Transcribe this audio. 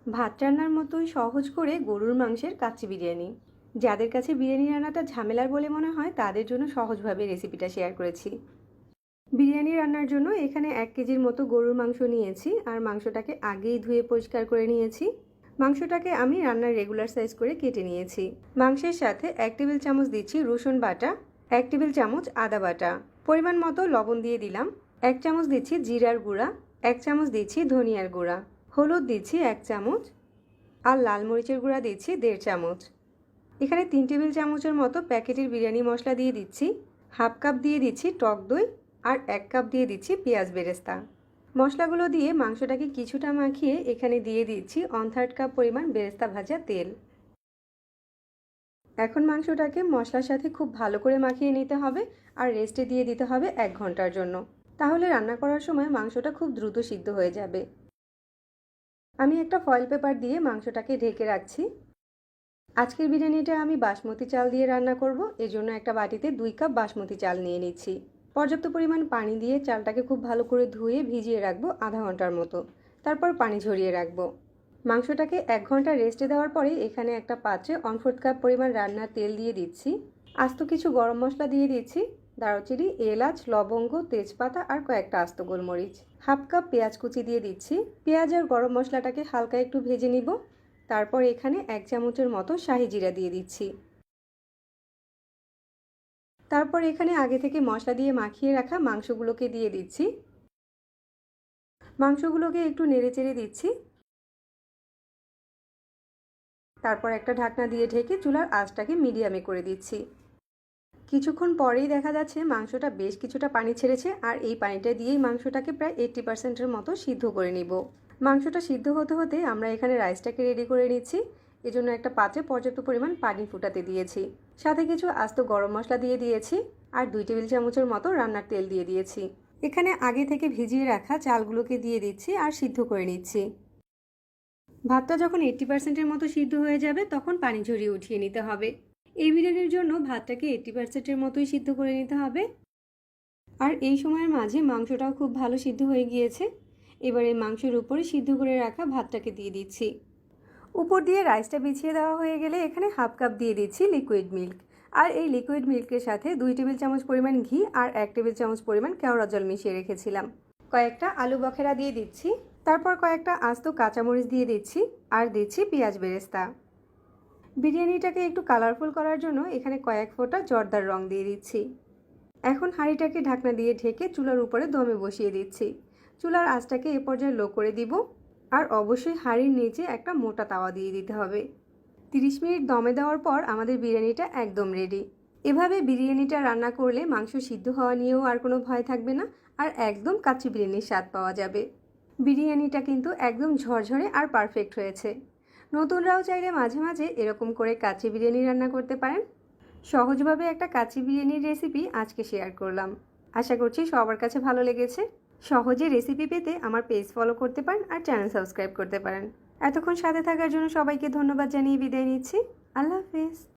ভাত রান্নার মতোই সহজ করে গরুর মাংসের কাচ্চি বিরিয়ানি। যাদের কাছে বিরিয়ানি রান্নাটা ঝামেলার বলে মনে হয় তাদের জন্য সহজভাবে রেসিপিটা শেয়ার করেছি। বিরিয়ানি রান্নার জন্য এখানে 1 কেজির মতো গরুর মাংস নিয়েছি আর মাংসটাকে আগেই ধুয়ে পরিষ্কার করে নিয়েছি। মাংসটাকে আমি রান্নার রেগুলার সাইজ করে কেটে নিয়েছি। মাংসের সাথে 1 টেবিল চামচ দিচ্ছি রসুন বাটা, 1 টেবিল চামচ আদা বাটা, পরিমাণ মতো লবণ দিয়ে দিলাম, 1 চামচ দিচ্ছি জিরার গুঁড়া, 1 চামচ দিচ্ছি ধনিয়ার গুঁড়া, হলুদ দিচ্ছি 1 চামচ আর লাল মরিচের গুঁড়া দিচ্ছি 1.5 চামচ। এখানে 3 টেবিল চামচের মতো প্যাকেটের বিরিয়ানি মশলা দিয়ে দিচ্ছি, হাফ কাপ দিয়ে দিচ্ছি টক দই আর 1 কাপ দিয়ে দিচ্ছি পেঁয়াজ বেরেস্তা। মশলাগুলো দিয়ে মাংসটাকে কিছুটা মাখিয়ে এখানে দিয়ে দিচ্ছি 1/3 কাপ পরিমাণ বেরেস্তা ভাজা তেল। এখন মাংসটাকে মশলার সাথে খুব ভালো করে মাখিয়ে নিতে হবে আর রেস্টে দিয়ে দিতে হবে 1 ঘন্টার জন্য। তাহলে রান্না করার সময় মাংসটা খুব দ্রুত সিদ্ধ হয়ে যাবে। আমি একটা ফয়েল পেপার দিয়ে মাংসটাকে ঢেকে রাখছি। আজকের বিরিয়ানিটা আমি বাসমতি চাল দিয়ে রান্না করব, এজন্য একটা বাটিতে 2 কাপ বাসমতি চাল নিয়ে নিচ্ছি। পর্যাপ্ত পরিমাণ পানি দিয়ে চালটাকে খুব ভালো করে ধুয়ে ভিজিয়ে রাখবো আধা ঘন্টার মতো, তারপর পানি ঝরিয়ে রাখবো। মাংসটাকে 1 ঘন্টা রেস্টে দেওয়ার পরে এখানে একটা পাত্রে 1/4 কাপ পরিমাণ রান্নার তেল দিয়ে দিচ্ছি। আস্ত কিছু গরম মশলা দিয়ে দিচ্ছি, দারুচিনি, এলাচ, লবঙ্গ, তেজপাতা আর কয়েকটা আস্ত গোলমরিচ। হাফ কাপ পেঁয়াজ কুচি দিয়ে দিচ্ছি। পেঁয়াজ আর গরম মশলাটাকে হালকা একটু ভেজে নিব। তারপর এখানে 1 চামচের মতো শাহি জিরা দিয়ে দিচ্ছি। তারপর এখানে আগে থেকে মশলা দিয়ে মাখিয়ে রাখা মাংসগুলোকে দিয়ে দিচ্ছি। মাংসগুলোকে একটু নেড়েচেড়ে দিচ্ছি। তারপর একটা ঢাকনা দিয়ে ঢেকে চুলার আঁচটাকে মিডিয়ামে করে দিচ্ছি। কিছুক্ষণ পরেই দেখা যাচ্ছে মাংসটা বেশ কিছুটা পানি ছেড়েছে আর এই পানিটা দিয়েই মাংসটাকে প্রায় 80%-এর মতো সিদ্ধ করে নিব। মাংসটা সিদ্ধ হতে হতে আমরা এখানে রাইসটাকে রেডি করে নিচ্ছি। এজন্য একটা পাত্রে পর্যাপ্ত পরিমাণ পানি ফুটাতে দিয়েছি, সাথে কিছু আস্ত গরম মশলা দিয়ে দিয়েছি আর 2 টেবিল চামচের মতো রান্নার তেল দিয়ে দিয়েছি। এখানে আগে থেকে ভিজিয়ে রাখা চালগুলোকে দিয়ে দিচ্ছি আর সিদ্ধ করে নিচ্ছি। ভাতটা যখন 80%-এর মতো সিদ্ধ হয়ে যাবে তখন পানি ঝরিয়ে উঠিয়ে নিতে হবে। এই বিরিয়ানির জন্য ভাতটাকে 80%-এর মতোই সিদ্ধ করে নিতে হবে। আর এই সময়ের মাঝে মাংসটাও খুব ভালো সিদ্ধ হয়ে গিয়েছে। এবার এই মাংসের উপরে সিদ্ধ করে রাখা ভাতটাকে দিয়ে দিচ্ছি। উপর দিয়ে রাইসটা বিছিয়ে দেওয়া হয়ে গেলে এখানে হাফ কাপ দিয়ে দিচ্ছি লিকুইড মিল্ক। আর এই লিকুইড মিল্কের সাথে 2 টেবিল চামচ পরিমাণ ঘি আর 1 টেবিল চামচ পরিমাণ কেওড়া জল মিশিয়ে রেখেছিলাম। কয়েকটা আলু বখেরা দিয়ে দিচ্ছি, তারপর কয়েকটা আস্ত কাঁচামরিচ দিয়ে দিচ্ছি আর দিচ্ছি পেঁয়াজ বেরেস্তা। বিরিয়ানিটাকে একটু কালারফুল করার জন্য এখানে কয়েক ফোঁটা জর্দার রং দিয়ে দিচ্ছি। এখন হাঁড়িটাকে ঢাকনা দিয়ে ঢেকে চুলার উপরে দমে বসিয়ে দিচ্ছি। চুলার আঁচটাকে এ পর্যায়ে লো করে দিব আর অবশ্যই হাঁড়ির নিচে একটা মোটা তাওয়া দিয়ে দিতে হবে। 30 মিনিট দমে দেওয়ার পর আমাদের বিরিয়ানিটা একদম রেডি। এভাবে বিরিয়ানিটা রান্না করলে মাংস সিদ্ধ হওয়া নিয়েও আর কোনো ভয় থাকবে না আর একদম কাচ্চি বিরিয়ানির স্বাদ পাওয়া যাবে। বিরিয়ানিটা কিন্তু একদম ঝরঝরে আর পারফেক্ট হয়েছে। নতুনরাও চাইলে মাঝে মাঝে এরকম করে কাচ্চি বিরিয়ানি রান্না করতে পারেন। সহজভাবে একটা কাচ্চি বিরিয়ানির রেসিপি আজকে শেয়ার করলাম। আশা করছি সবার কাছে ভালো লেগেছে। সহজে রেসিপি পেতে আমার পেজ ফলো করতে পারেন আর চ্যানেল সাবস্ক্রাইব করতে পারেন। এতক্ষণ সাথে থাকার জন্য সবাইকে ধন্যবাদ জানিয়ে বিদায় নিচ্ছি। আল্লাহ হাফেজ।